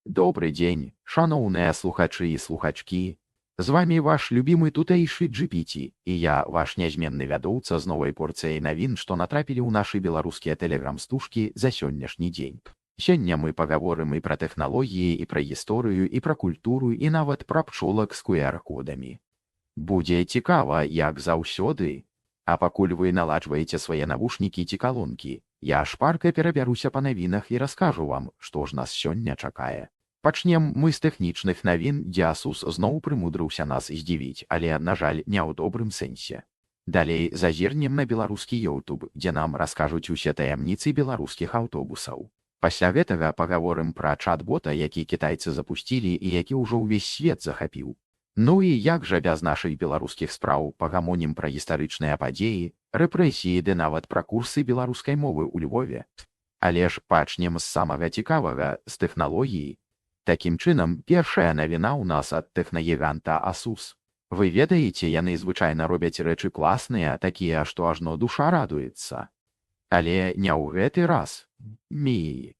Добрый дзень, шаноўныя слухачы і слухачкі. З вамі ваш любімы тутэйшы GPT, і я, ваш нязменны вядоўца з новай порцыяй навін, што натрапілі ў нашы беларускія тэлеграм-стужкі за сённяшні дзень. Сёння мы пагаворым і пра тэхналогіі, і пра гісторыю, і пра культуру, і нават пра пчолак з QR-кодамі. Будзе цікава, як заўсёды. А пакуль вы наладжваеце свае навушнікі ці калонкі, я шпарка перабяруся па навінах і раскажу вам, што ж нас сёння чакае. Пачнем мы з тэхнічных навін, дзе Asus зноў прымудрыўся нас здзівіць, але, на жаль, не ў добрым сэнсе. Далей зазірнем на беларускі YouTube, дзе нам раскажуць усе таямніцы беларускіх аўтобусаў. Пасля гэтага пагаворым пра чат-бота, які кітайцы запусцілі і які ўжо ўвесь свет захапіў. Ну і як жа без нашых беларускіх спраў пагамонім пра гістарычныя падзеі, рэпрэсіі ды нават пра курсы беларускай мовы ў Львове. Але ж пачнем з самага цікавага, з тэхналогіі. Такім чынам, першая навіна ў нас ад тэхнагіганта Asus. Вы ведаеце, яны звычайна робяць рэчы класныя, такія, што ажно душа радуецца. Але не ў гэты раз.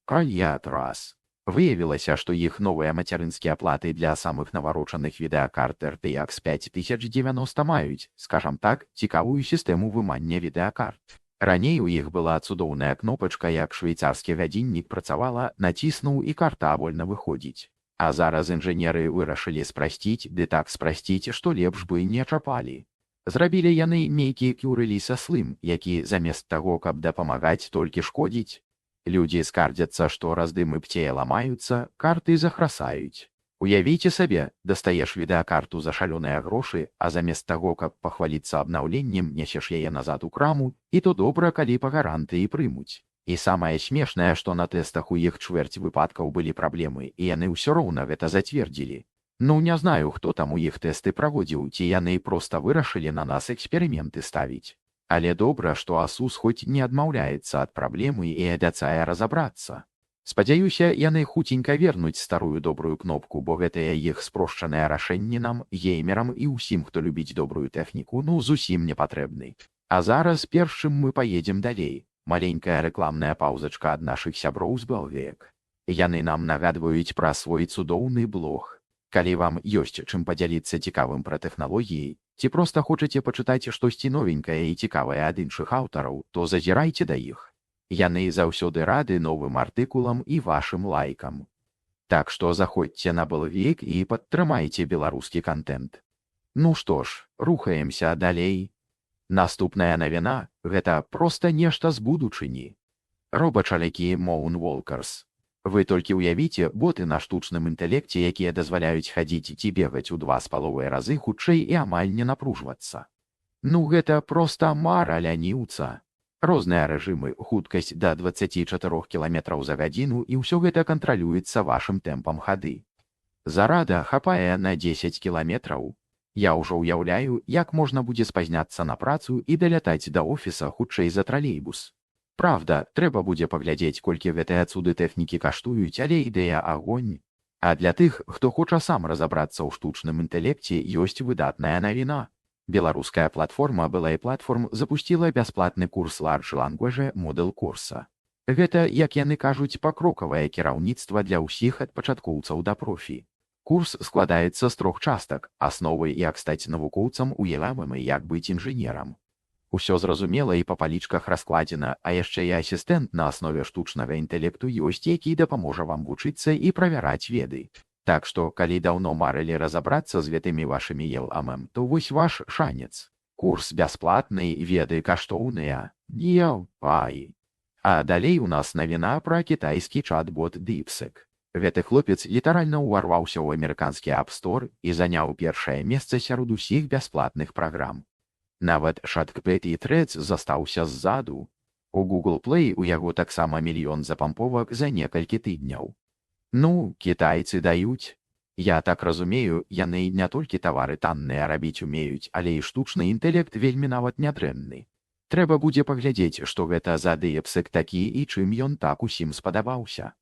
Раз. Выявілася, што іх новыя мацярынскія платы для самых наварочаных відэакарт RTX 5090 маюць, скажам так, цікавую сістэму вымання відэакарт. Раней у іх была цудоўная кнопачка, як швейцарскі гадзіннік працавала, націснуў і карта вольна выходзіць. А зараз інжынеры вырашылі спрасціць, ды так спрасціць, што лепш бы не чапалі. Зрабілі яны нейкі кюрэліса слым, які замест таго, каб дапамагаць, толькі шкодзіць. Людзі скардзяцца, што раздымы птея ламаюцца, карты захрасаюць. Уявіце сабе, дастаеш відэакарту за шалёныя грошы, а замест таго, каб пахваліцца абнаўленнем, несеш яе назад у краму, і то добра, калі па гарантыі прымуць. І самае смешнае, што на тэстах у іх чвэрць выпадкаў былі праблемы, і яны ўсё роўна гэта зацвердзілі. Ну, не знаю, хто там у іх тэсты праводзіў, ці яны проста вырашылі на нас эксперыменты ставіць. Але добра, што Asus хоць не адмаўляецца ад праблемы і абяцае разабрацца. Спадзяюся, яны хуценька вернуць старую добрую кнопку, бо гэтыя іх спрошчаныя рашэнні нам, геймерам і ўсім, хто любіць добрую тэхніку, ну, зусім не патрэбны. А зараз першым мы паедзем далей. Маленькая рэкламная паўзачка ад нашых сяброў з Белвек. Яны нам нагадваюць пра свой цудоўны блог. Калі вам ёсць чым падзяліцца цікавым пра тэхналогіі, ці проста хочаце пачытаць штосьці новенькае і цікавае ад іншых аўтараў, то зазірайце да іх. Яны заўсёды рады новым артыкулам і вашым лайкам. Так што заходзьце на Белвік і падтрымайце беларускі кантэнт. Ну што ж, рухаемся далей. Наступная навіна – гэта проста нешта з будучыні. Робачалякі Moonwalkers. Вы толькі ўявіце боты на штучным інтэлекце, якія дазваляюць хадзіць ці бегаць у 2,5 разы хутчэй і амаль не напружвацца. Ну гэта проста мара ляніўца. Розныя рэжымы, хуткасць да 24 км за гадзіну, і ўсё гэта кантралюецца вашым тэмпам хады. Зарада хапае на 10 кіламетраў. Я ўжо ўяўляю, як можна будзе спазняцца на працу і далятаць да офіса хутчэй за тралейбус. Правда, трэба будзе паглядзець, колькі гэтыя цуды тэхнікі каштуюць, але ідэя агонь. А для тых, хто хоча сам разабрацца ў штучным інтэлекце, ёсць выдатная навіна. Беларуская платформа Belay Platform запусціла бясплатны курс Large Language Model курса. Гэта, як яны кажуць, пакрокавае кіраўніцтва для ўсіх ад пачаткоўцаў да профі. Курс складаецца з 3 частак: асновы, як стаць навукоўцам, уявамы, як быць інжынерам. Усё зразумела і па палічках раскладзена, а яшчэ і асістэнт на аснове штучнага інтэлекту ёсць, які дапаможа вам вучыцца і правяраць веды. Так што, калі даўно марылі разабрацца з гэтымі вашымі ЕЛАМ, то вось ваш шанец. Курс бясплатны, веды каштоўныя. А далей у нас навіна пра кітайскі чат-бот DeepSeek. Гэты хлопец літаральна ўварваўся ў амерыканскі App Store і заняў першае месца сярод усіх бясплатных праграм. Нават ChatGPT Threads застаўся ззаду. У Google Play у яго таксама мільён запамповак за некалькі тыдняў. Ну, кітайцы даюць. Я так разумею, яны не толькі тавары танныя рабіць умеюць, але і штучны інтэлект вельмі нават нядрэнны. Трэба будзе паглядзець, што гэта за DeepSeek такі і чым ён так усім спадабаўся.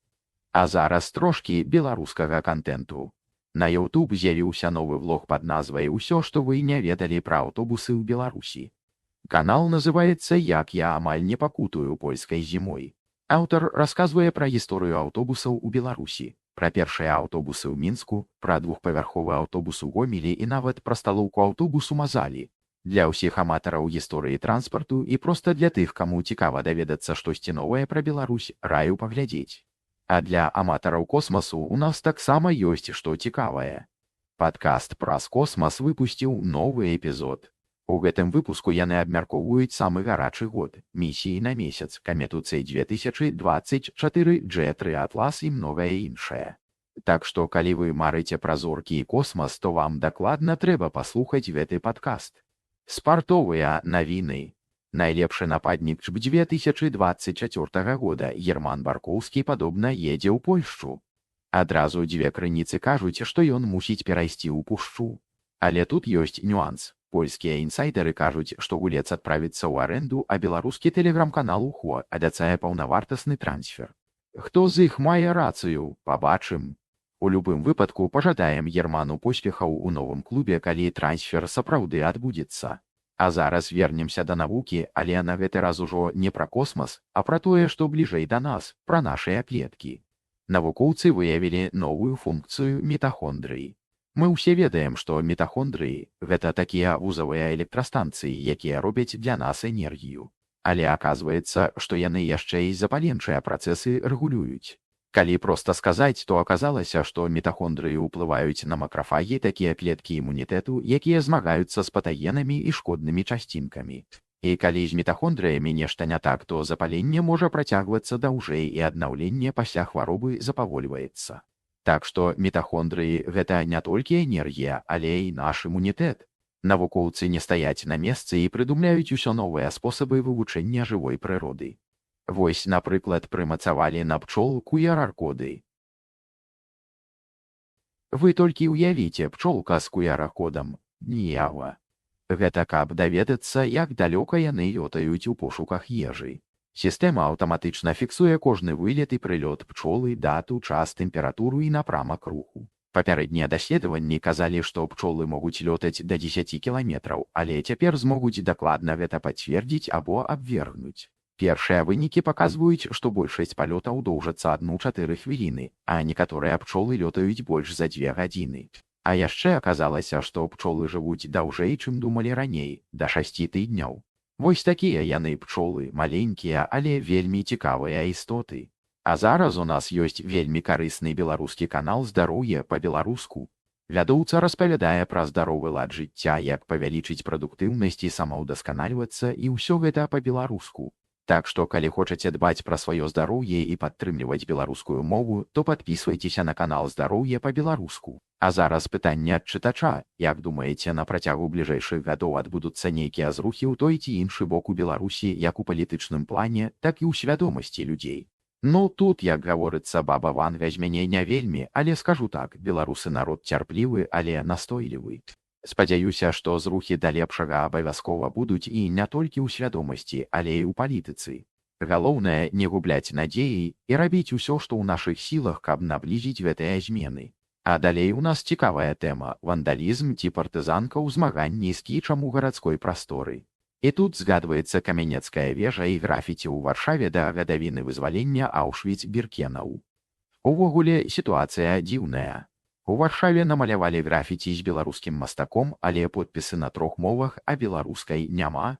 А зараз трошкі беларускага кантэнту. На YouTube з'явіўся новы влог пад назвай «Усё, што вы не ведалі пра аўтобусы ў Беларусі». Канал называецца «Як я амаль не пакутую польскай зімой». Аўтар расказвае пра гісторыю аўтобусаў у Беларусі. Пра першыя аўтобусы ў Мінску, пра двухпавярховы аўтобус у Гомелі і нават пра сталоўку аўтобусу Мазалі. Для ўсіх аматараў гісторыі транспарту і проста для тых, каму цікава даведацца штосьці новае пра Беларусь, раю паглядзець. А для аматараў космасу ў нас таксама ёсць што цікавае. Падкаст «Праз космас» выпусціў новы эпізод. У гэтым выпуску яны абмяркоўваюць самы гарачы год, місіі на месяц, камету C2024, G3 Атлас і многае іншае. Так што, калі вы марыце пра зоркі і космас, то вам дакладна трэба паслухаць гэты падкаст. Спартовыя навіны. Найлепшы нападнік ЧБ 2024 года Герман Баркоўскі, падобна, едзе ў Польшчу. Адразу дзве крыніцы кажуць, што ён мусіць перайсці ў Пушчу. Але тут ёсць нюанс. Польскія інсайдеры кажуць, што гулец адправіцца ў арэнду, а беларускі тэлеграм-канал УХО абяцае паўнавартасны трансфер. Хто з іх мае рацыю, пабачым. У любым выпадку пажадаем Герману поспехаў у новым клубе, калі трансфер сапраўды адбудзецца. А зараз вернемся да навукі, але на гэты раз ужо не пра космас, а пра тое, што бліжэй да нас, пра нашыя клеткі. Навукоўцы выявілі новую функцыю мітахондрыі. Мы ўсе ведаем, што мітахондрыі – гэта такія вузавыя электрастанцыі, якія робяць для нас энергію. Але аказваецца, што яны яшчэ і запаленчыя працэсы рэгулююць. Калі проста сказаць, то аказалася, што мітахондрыі ўплываюць на макрафагі, такія клеткі імунітэту, якія змагаюцца з патагенамі і шкоднымі часцінкамі. І калі з мітахондрыямі нешта не так, то запаленне можа працягвацца даўжэй і аднаўленне пасля хваробы запавольваецца. Так што мітахондрыі – гэта не толькі энергія, але і наш імунітэт. Навукоўцы не стаяць на месцы і прыдумляюць усё новыя спосабы вывучэння жывой прыроды. Вось, напрыклад, прымацавалі на пчол QR-коды. Вы толькі ўявіце, пчолка з QR-кодам. Ніява. Гэта каб даведацца, як далёка яны лётаюць у пошуках ежы. Сістэма аўтаматычна фіксуе кожны вылет і прылёт пчолы, дату, час, тэмпературу і напрамак руху. Папярэднія даследаванні казалі, што пчолы могуць лётаць да 10 кіламетраў, але цяпер змогуць дакладна гэта пацвердзіць або абвергнуць. Першыя вынікі паказваюць, што большасць палётаў доўжацца 1-4 хвіліны, а некаторыя пчолы лётаюць больш за 2 гадзіны. А яшчэ аказалася, што пчолы жывуць даўжэй, чым думалі раней, да 6 тыдняў. Вось такія яны пчолы, маленькія, але вельмі цікавыя істоты. А зараз у нас ёсць вельмі карысны беларускі канал «Здароўе па-беларуску». Вядоўца распавядае пра здаровы лад жыцця, як павялічыць прадуктыўнасць і самаўдасканальвацца, і ўсё гэта па-беларуску. Так што, калі хочаце дбаць пра сваё здароўе і падтрымліваць беларускую мову, то падпісвайцеся на канал «Здароўе па-беларуску». А зараз пытанне ад чытача. Як думаеце, на працягу бліжэйшых гадоў адбудуцца нейкія зрухі ў той ці іншы бок у Беларусі як у палітычным плане, так і ў свядомасці людзей? Ну, тут, як гаворыцца, баба Ван вязьме не вельмі, але скажу так, беларусы народ цярплівы, але настойлівы. Спадзяюся, што зрухі да лепшага абавязкова будуць і не толькі ў свядомасці, але і ў палітыцы. Галоўнае, не губляць надзеі і рабіць усё, што ў нашых сілах, каб наблізіць гэтыя змены. А далей у нас цікавая тэма – вандалізм ці партызанка ў змаганні з кічам у гарадской прасторы. І тут згадваецца камянецкая вежа і графіці ў Варшаве да гадавіны вызвалення Аўшвіц-Біркенаў. Увогуле, сітуацыя дзіўная. У Варшаве намалявалі графіці з беларускім мастаком, але подпісы на 3 мовах, а беларускай няма.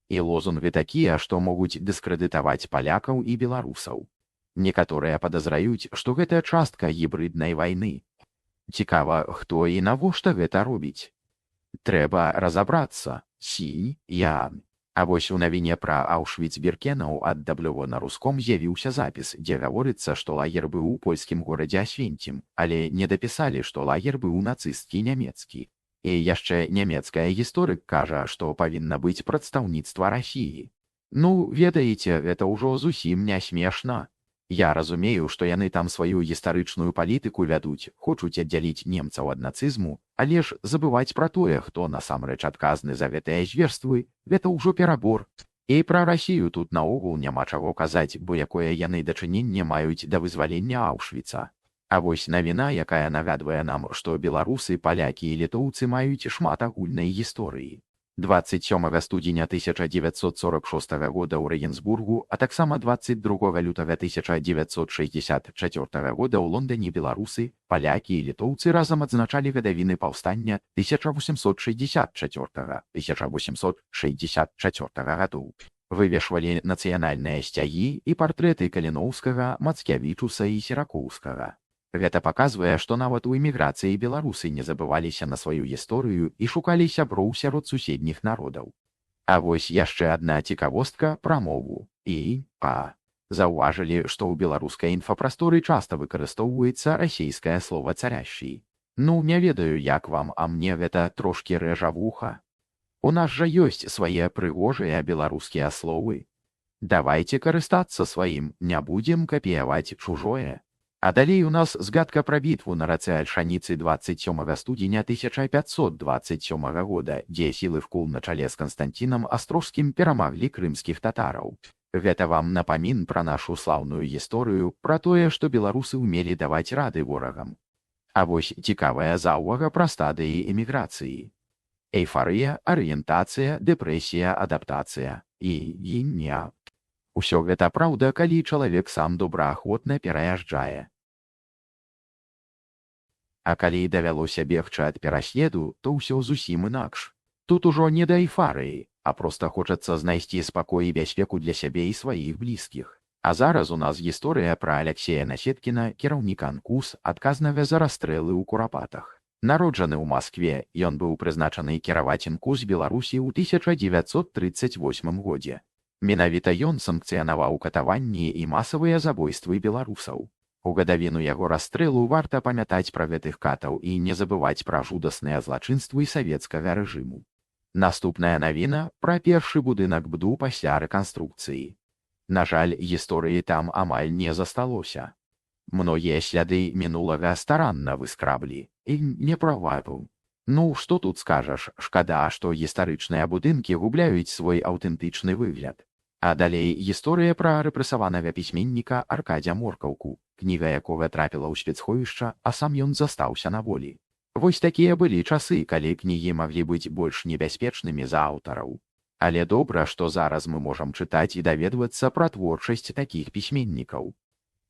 І лозунгі такія, што могуць дыскрэдытаваць палякаў і беларусаў. Некаторыя падазраюць, што гэта частка гібрыднай вайны. Цікава, хто і навошта гэта робіць? Трэба разабрацца. Сінь, ян. А вось у навіне пра Аўшвіц-Біркенаў ад Даблёва на руском з'явіўся запіс, дзе гаворыцца, што лагер быў у польскім горадзе Асвенцім, але не дапісалі, што лагер быў нацысцкі нямецкі. І яшчэ нямецкая гісторык кажа, што павінна быць прадстаўніцтва Расіі. Ну, ведаеце, гэта ўжо зусім не смешна. Я разумею, што яны там сваю гістарычную палітыку вядуць, хочуць аддзяліць немцаў ад нацызму, але ж забываць пра тое, хто насамрэч адказны за гэтыя зверствы, гэта ўжо перабор. І пра Расію тут наогул няма чаго казаць, бо якое яны дачыненне маюць да вызвалення Аўшвіца. А вось навіна, якая нагадвае нам, што беларусы, палякі і літоўцы маюць шмат агульнай гісторыі. 27 студзеня 1946 года ў Рэгенсбургу, а таксама 22 лютага 1964 года ў Лондоне беларусы, палякі і літоўцы разам адзначалі гадавіны паўстання 1864 гадоў. Вывешвалі нацыянальныя сцягі і партрэты Каліноўскага, Мацкявічуса і Серакоўскага. Гэта паказвае, што нават у эміграцыі беларусы не забываліся на сваю гісторыю і шукалі сяброў сярод суседніх народаў. А вось яшчэ адна цікавостка пра мову. Заўважылі, што ў беларускай інфапрасторы часта выкарыстоўваецца расейскае слова царящий. Ну, не ведаю, як вам, а мне гэта трошкі рэжа вуха. У нас жа ёсць свае прыгожыя беларускія словы. Давайце карыстацца сваім, не будзем капіяваць чужое. А далей у нас згадка пра бітву на рацэ Альшаніцы 27 студзеня 1527 года, дзе сілы Вкул на чале з Канстанцінам Астрожскім перамаглі крымскіх татараў. Гэта вам напамін пра нашу слаўную гісторыю, пра тое, што беларусы ўмелі даваць рады ворагам. А вось цікавая заўвага пра стадыі эміграцыі. Эйфарыя, арыентацыя, дэпрэсія, адаптацыя і не. Усё гэта праўда, калі чалавек сам добраахвотна пераязджае. А калі давялося бегчы ад пераследу, то ўсё зусім інакш. Тут ужо не да эйфарыі, а проста хочацца знайсці спакой і бяспеку для сябе і сваіх блізкіх. А зараз у нас гісторыя пра Аляксея Насеткіна, кіраўніка НКУС, адказнага за расстрэлы ў Курапатах. Народжаны ў Маскве, ён быў прызначаны кіраваць НКУС Беларусі ў 1938 годзе. Менавіта ён санкцыянаваў катаванні і масавыя забойствы беларусаў. У гадавіну яго расстрэлу варта памятаць пра гэтых катаў і не забываць пра жудасныя злачынствы савецкага рэжыму. Наступная навіна пра першы будынак БДУ пасля рэканструкцыі. На жаль, гісторыі там амаль не засталося. Многія сляды мінулага старанна выскраблі і не правапаў. Ну, што тут скажаш, шкада, што гістарычныя будынкі губляюць свой аўтэнтычны выгляд. А далей гісторыя пра рэпрэсаванага пісьменніка Аркадзя Моркаўку, кніга якога трапіла ў спецховішча, а сам ён застаўся на волі. Вось такія былі часы, калі кнігі маглі быць больш небяспечнымі за аўтараў. Але добра, што зараз мы можам чытаць і даведвацца пра творчасць такіх пісьменнікаў.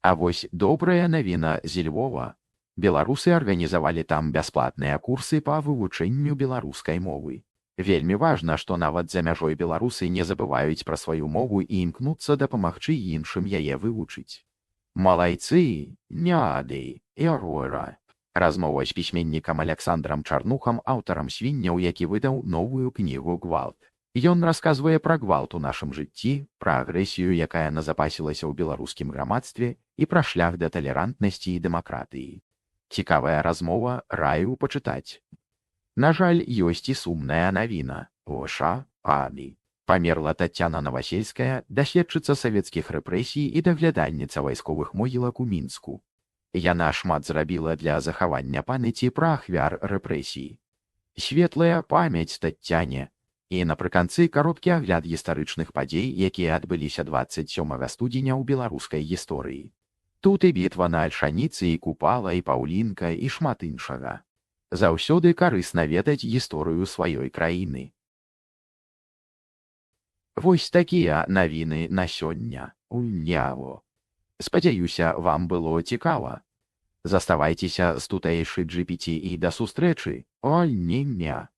А вось добрая навіна з Львова. Беларусы арганізавалі там бясплатныя курсы па вывучэнню беларускай мовы. Вельмі важна, што нават за мяжой беларусы не забываюць пра сваю мову і імкнуцца дапамагчы іншым яе вывучыць. Малайцы, няды, эрора. Размова з пісьменнікам Аляксандрам Чарнухам, аўтарам свінняў, які выдаў новую кнігу «Гвалт». Ён расказвае пра гвалт у нашым жыцці, пра агрэсію, якая назапасілася ў беларускім грамадстве, і пра шлях да талерантнасці і дэмакратыі. Цікавая размова, раю пачытаць. На жаль, ёсць і сумная навіна. Памерла Таццяна Навасельская, даследчыца савецкіх рэпрэсій і даглядальніца вайсковых могілак у Мінску. Яна шмат зрабіла для захавання памяці пра ахвяр рэпрэсій. Светлая памяць Таццяне. І напрыканцы кароткі агляд гістарычных падзей, якія адбыліся 27 студзеня ў беларускай гісторыі. Тут і бітва на Альшаніцы, і Купала, і Паўлінка, і шмат іншага. Заўсёды карысна ведаць гісторыю сваёй краіны. Вось такія навіны на сёння. Уняво. Спадзяюся, вам было цікава. Заставайцеся з тутэйшай GPT і да сустрэчы. Не.